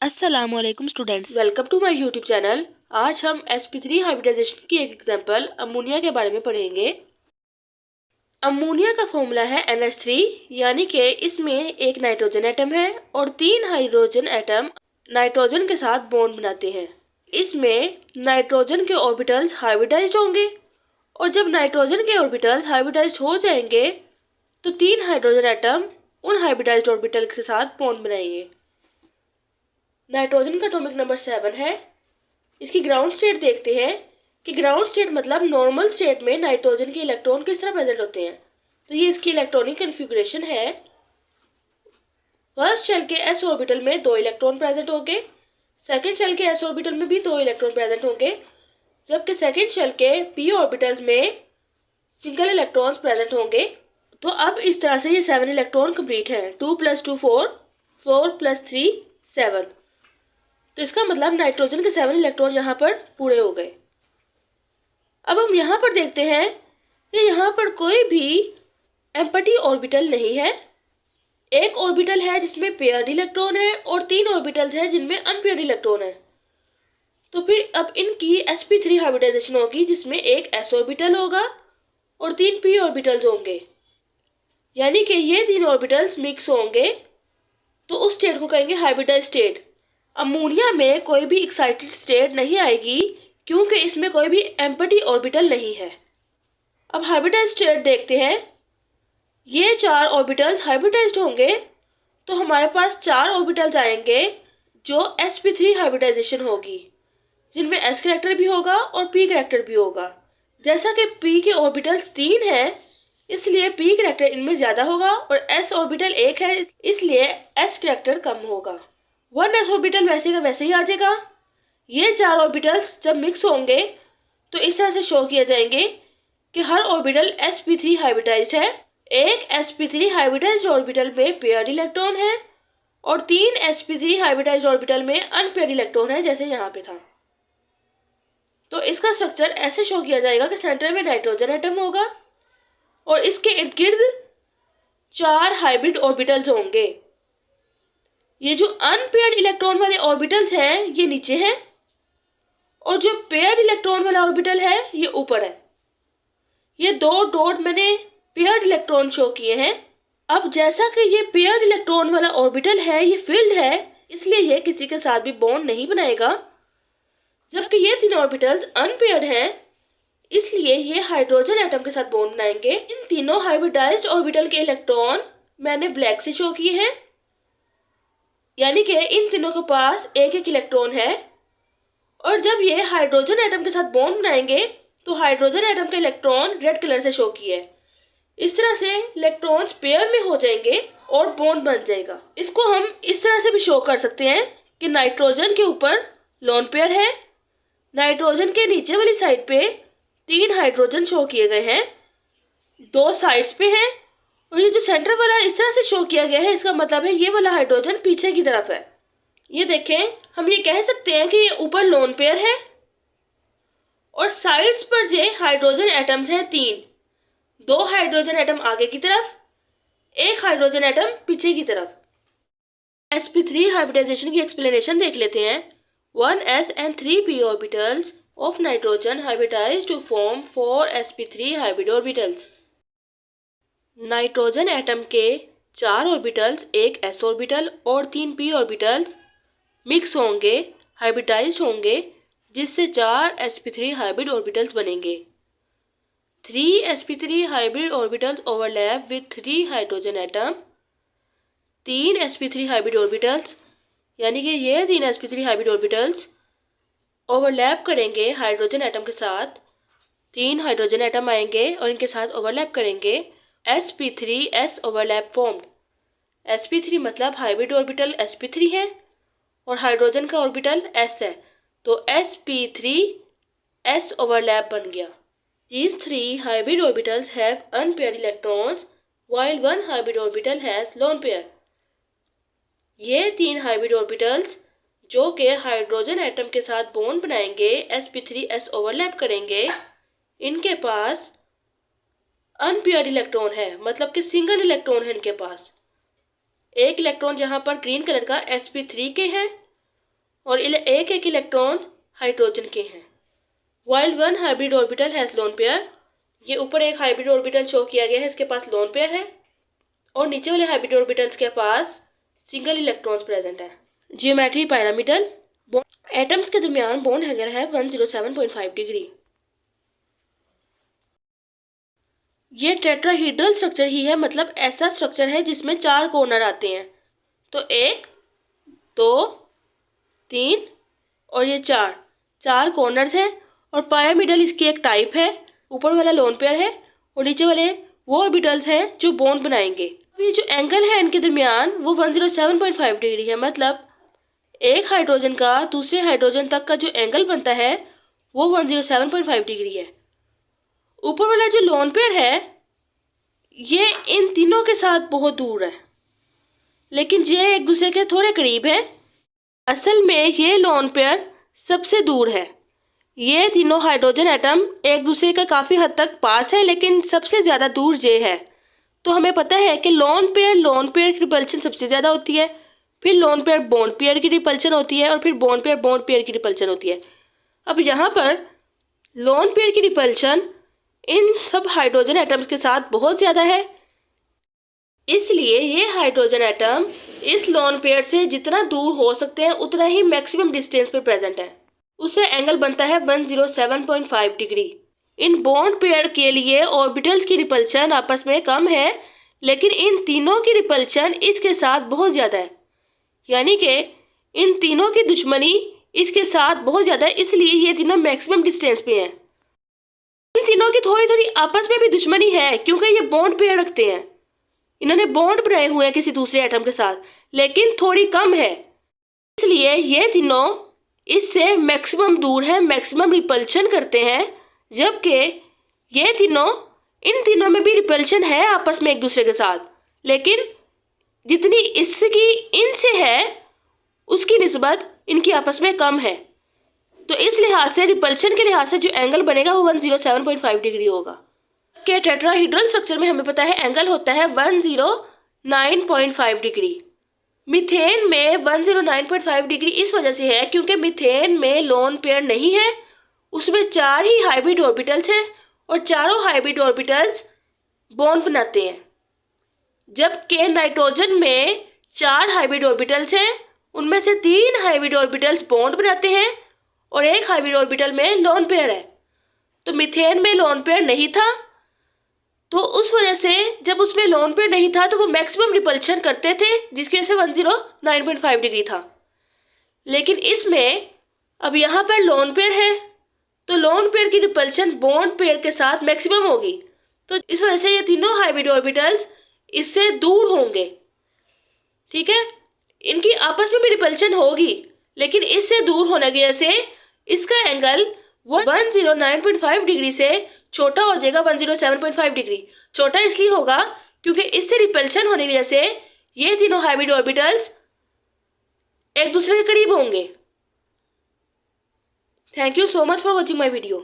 अस्सलामुअलैकुम students, welcome to my YouTube channel. आज हम sp3 हाइब्रिडाइजेशन की एक एग्जांपल अमोनिया के बारे में पढ़ेंगे। अमोनिया का फॉर्मूला है NH3, यानी कि इसमें एक नाइट्रोजन एटम है और 3 हाइड्रोजन एटम नाइट्रोजन के साथ बॉन्ड बनाते हैं। इसमें नाइट्रोजन के ऑर्बिटल्स हाइब्रिडाइज्ड होंगे और जब नाइट्रोजन के ऑर्बिटल्स हाइब्रिडाइज्ड हो जाएंगे तो 3 हाइड्रोजन एटम उन हाइब्रिडाइज्ड ऑर्बिटल के साथ बॉन्ड बनाएंगे। नाइट्रोजन का एटॉमिक नंबर 7 है। इसकी ग्राउंड स्टेट देखते हैं कि ग्राउंड स्टेट मतलब नॉर्मल स्टेट में नाइट्रोजन के इलेक्ट्रॉन किस तरह प्रेजेंट होते हैं। तो ये इसकी इलेक्ट्रॉनिक कन्फिगरेशन है। फर्स्ट शेल के s ऑर्बिटल में 2 इलेक्ट्रॉन प्रेजेंट होंगे, सेकंड शेल के s ऑर्बिटल में भी 2 इलेक्ट्रॉन प्रेजेंट होंगे, जबकि सेकंड शेल के p ऑर्बिटल्स में सिंगल इलेक्ट्रॉन्स प्रेजेंट होंगे। तो अब इस तरह से ये 7 इलेक्ट्रॉन कंप्लीट हैं। 2 + 2 4, 4 + 3 7। तो इसका मतलब नाइट्रोजन के 7 इलेक्ट्रॉन यहाँ पर पूरे हो गए। अब हम यहाँ पर देखते हैं कि यहाँ पर कोई भी एम्प्टी ऑर्बिटल नहीं है। एक ऑर्बिटल है जिसमें पेयर्ड इलेक्ट्रॉन है और 3 ऑर्बिटल्स हैं जिनमें अनपेयर्ड इलेक्ट्रॉन है। तो फिर अब इनकी sp3 हाइब्रिडाइजेशन होगी जिसमें एक s ऑर्बिटल होगा और 3 p ऑर्बिटल्स होंगे, यानी कि ये 3 ऑर्बिटल्स मिक्स होंगे तो उस स्टेट को कहेंगे हाइब्रिडाइज्ड स्टेट। अमोनिया में कोई भी एक्साइटेड स्टेट नहीं आएगी क्योंकि इसमें कोई भी एम्प्टी ऑर्बिटल नहीं है। अब हाइब्रिडाइज्ड स्टेट देखते हैं। ये 4 ऑर्बिटल्स हाइब्रिडाइज्ड होंगे तो हमारे पास 4 ऑर्बिटल्स आएंगे जो sp3 हाइब्रिडाइजेशन होगी, जिनमें s कैरेक्टर भी होगा और p कैरेक्टर भी होगा। जैसा कि p के ऑर्बिटल्स 3 हैं इसलिए p कैरेक्टर इनमें ज्यादा होगा और s ऑर्बिटल 1 है इसलिए s कैरेक्टर कम होगा। 1s ऑर्बिटल वैसे का वैसे ही आ जाएगा। ये 4 ऑर्बिटल्स जब मिक्स होंगे तो इस तरह से शो किए जाएंगे कि हर ऑर्बिटल sp3 हाइब्रिडाइज्ड है। एक sp3 हाइब्रिडाइज्ड ऑर्बिटल में पेयर्ड इलेक्ट्रॉन है और 3 sp3 हाइब्रिडाइज्ड ऑर्बिटल में अनपेयर्ड इलेक्ट्रॉन है, जैसे यहाँ पे था। तो इसका स्ट्रक्चर ऐसे शो किया जाएगा कि सेंटर में नाइट्रोजन एटम होगा और इसके इर्द गिर्द 4 हाइब्रिड ऑर्बिटल्स होंगे। ये जो अनपेयर्ड इलेक्ट्रॉन वाले ऑर्बिटल्स हैं ये नीचे हैं और जो पेयर्ड इलेक्ट्रॉन वाला ऑर्बिटल है ये ऊपर है। ये 2 डॉट मैंने पेयर्ड इलेक्ट्रॉन शो किए हैं। अब जैसा कि ये पेयर्ड इलेक्ट्रॉन वाला ऑर्बिटल है ये फील्ड है इसलिए ये किसी के साथ भी बॉन्ड नहीं बनाएगा, जबकि ये 3 ऑर्बिटल्स अनपेयर्ड हैं इसलिए ये हाइड्रोजन एटम के साथ बॉन्ड बनाएंगे। इन तीनों हाइब्रिडाइज्ड ऑर्बिटल के इलेक्ट्रॉन मैंने ब्लैक से शो किए हैं, यानी कि इन तीनों के पास एक एक इलेक्ट्रॉन है और जब ये हाइड्रोजन एटम के साथ बॉन्ड बनाएंगे तो हाइड्रोजन एटम का इलेक्ट्रॉन रेड कलर से शो किया है। इस तरह से इलेक्ट्रॉन्स पेयर में हो जाएंगे और बॉन्ड बन जाएगा। इसको हम इस तरह से भी शो कर सकते हैं कि नाइट्रोजन के ऊपर लोन पेयर है, नाइट्रोजन के नीचे वाली साइड पे 3 हाइड्रोजन शो किए गए हैं, 2 साइड्स पे हैं और ये जो सेंटर वाला इस तरह से शो किया गया है इसका मतलब है ये वाला हाइड्रोजन पीछे की तरफ है। ये देखें, हम ये कह सकते हैं कि ये ऊपर लोन पेयर है और साइड्स पर जो हाइड्रोजन एटम्स हैं 3, 2 हाइड्रोजन एटम आगे की तरफ, 1 हाइड्रोजन एटम पीछे की तरफ। sp3 हाइब्रिडाइजेशन की एक्सप्लेनेशन देख लेते हैं। 1s and 3p orbitals of nitrogen hybridized to form 4 sp3 hybrid orbitals। Nitrogen atom के 4 ऑर्बिटल्स, एक s ऑर्बिटल और 3 p ऑर्बिटल्स मिक्स होंगे, हाइब्रिडाइज्ड होंगे, जिससे 4 sp3 हाइब्रिड ऑर्बिटल्स बनेंगे। 3 sp3 hybrid orbitals overlap with 3 hydrogen atom. 3 sp3 hybrid orbitals यानी कि ये 3 sp3 हाइब्रिड ऑर्बिटल्स ओवरलैप करेंगे हाइड्रोजन एटम के साथ। 3 हाइड्रोजन एटम आएंगे और इनके साथ ओवरलैप करेंगे। sp3s overlap formed. sp3 मतलब हाइब्रिड ऑर्बिटल sp3 है और हाइड्रोजन का ऑर्बिटल s है, तो sp3s ओवरलैप बन गया। These 3 hybrid orbitals have unpaired electrons while 1 hybrid orbital has lone pair। ये 3 हाइब्रिड ऑर्बिटल्स जो कि हाइड्रोजन एटम के साथ बॉन्ड बनाएंगे, sp3s ओवरलैप करेंगे, इनके पास अनपेयर्ड इलेक्ट्रॉन है, मतलब कि सिंगल इलेक्ट्रॉन है इनके पास। एक इलेक्ट्रॉन जहां पर ग्रीन कलर का sp3 के हैं और एक एक इलेक्ट्रॉन हाइड्रोजन के हैं। While one hybrid orbital has lone pair, ये ऊपर एक हाइब्रिड ऑर्बिटल शो किया गया है, इसके पास लोन पेयर है, और नीचे वाले हाइब्रिड ऑर्बिटल्स के पास सिंगल इलेक्ट्रॉन्स प्रेजेंट है। जियोमेट्री पिरामिडल, एटम्स के दरमियान बॉन्ड एंगल है 107.5 डिग्री। ये टेट्राहीड्रल स्ट्रक्चर ही है, मतलब ऐसा स्ट्रक्चर है जिसमें 4 कॉर्नर आते हैं। तो 1 2 3 और ये 4 कॉर्नर्स हैं, और पिरामिडल इसकी एक टाइप है। ऊपर वाला लोन पेयर है और नीचे वाले वो ऑर्बिटल्स हैं जो बॉन्ड बनाएंगे। ये जो एंगल है इनके दरमियान वो 107.5 डिग्री है, मतलब एक हाइड्रोजन का दूसरे हाइड्रोजन तक का जो एंगल बनता है वो 107.5 डिग्री है। ऊपर वाला जो लोन पेयर है ये इन तीनों के साथ बहुत दूर है, लेकिन ये एक दूसरे के थोड़े करीब है। असल में ये लोन पेयर सबसे दूर है। ये तीनों हाइड्रोजन एटम एक दूसरे के काफ़ी हद तक पास है, लेकिन सबसे ज़्यादा दूर ये है। तो हमें पता है कि लोन पेयर की रिपल्शन सबसे ज़्यादा होती है, फिर लोन पेयर बॉन्ड पेयर की रिपल्शन होती है, और फिर बॉन्ड पेयर की रिपल्शन होती है। अब यहाँ पर लोन पेयर की रिपल्शन इन सब हाइड्रोजन एटम्स के साथ बहुत ज़्यादा है, इसलिए ये हाइड्रोजन एटम इस लोन पेयर से जितना दूर हो सकते हैं उतना ही मैक्सिमम डिस्टेंस पर प्रेजेंट है। उससे एंगल बनता है 107.5 डिग्री। इन बॉन्ड पेयर के लिए ऑर्बिटल्स की रिपल्शन आपस में कम है, लेकिन इन तीनों की रिपल्शन इसके साथ बहुत ज़्यादा है, यानी कि इन तीनों की दुश्मनी इसके साथ बहुत ज़्यादा है, इसलिए ये तीनों मैक्सिमम डिस्टेंस पे हैं। इन तीनों की थोड़ी थोड़ी आपस में भी दुश्मनी है, क्योंकि ये बॉन्ड पेयर रखते हैं, इन्होंने बॉन्ड बनाए हुए हैं किसी दूसरे एटम के साथ, लेकिन थोड़ी कम है, इसलिए ये तीनों इससे मैक्सिमम दूर है, मैक्सिमम रिपल्शन करते हैं। जबकि ये तीनों इन तीनों में भी रिपल्शन है आपस में एक दूसरे के साथ, लेकिन जितनी इसकी इनसे है उसकी निस्बत इनकी आपस में कम है। तो इस लिहाज से रिपल्शन के लिहाज से जो एंगल बनेगा वो 107.5 डिग्री होगा। के टेट्राहीड्रल स्ट्रक्चर में हमें पता है एंगल होता है 109.5 डिग्री। मीथेन में 109.5 डिग्री इस वजह से है क्योंकि मीथेन में लोन पेयर नहीं है, उसमें 4 ही हाइब्रिड ऑर्बिटल्स हैं और चारों हाइब्रिड ऑर्बिटल्स बॉन्ड बनाते हैं। जबकि नाइट्रोजन में 4 हाइब्रिड ऑर्बिटल्स हैं, उनमें से 3 हाइब्रिड ऑर्बिटल्स बॉन्ड बनाते हैं और एक हाइब्रिड ऑर्बिटल में लोन पेयर है। तो मीथेन में लोन पेयर नहीं था, तो उस वजह से जब उसमें लोन पेयर नहीं था तो वो मैक्सिमम रिपल्शन करते थे, जिसकी वजह से 109.5 डिग्री था। लेकिन इसमें अब यहाँ पर लोन पेयर है, तो लोन पेयर की रिपल्शन बॉन्ड पेयर के साथ मैक्सिमम होगी, तो इस वजह से ये तीनों हाइब्रिड ऑर्बिटल्स इससे दूर होंगे। ठीक है, इनकी आपस में भी रिपल्शन होगी, लेकिन इससे दूर होने की वजह से इसका एंगल वो 109.5 डिग्री से छोटा हो जाएगा। 107.5 डिग्री छोटा इसलिए होगा क्योंकि इससे रिपल्शन होने की वजह से ये तीनों हाइब्रिड ऑर्बिटल्स एक दूसरे के करीब होंगे। Thank you so much for watching my video.